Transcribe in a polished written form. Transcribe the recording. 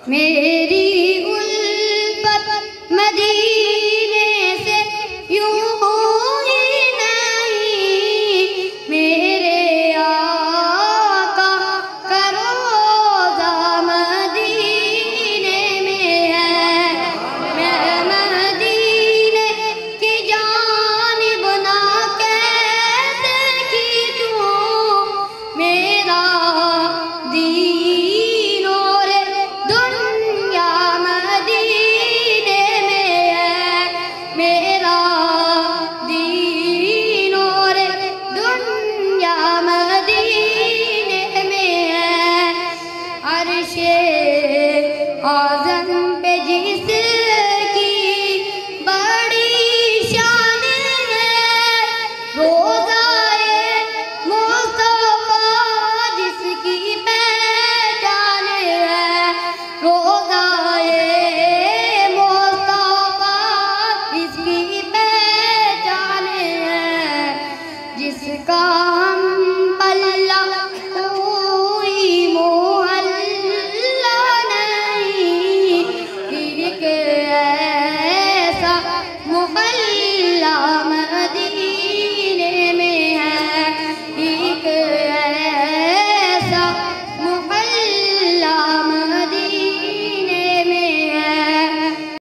मेरी उल्फत मदीने से यूं ही नहीं, मेरे आका का रोज़ा मदीने में है। मैं मदीने की जानिब ना कैसे खींचूं, मेरा दीन और दुनिया मदीने में है। मेरा दीन और दुनिया मदीने में है। अर्शे आज़म पे जिसकी बड़ी शान है, रोज़ाए मुस्तफ़ा जिसकी पहचान है। रोज़ाए मुस्तफ़ा जिसकी पहचान है, जिसका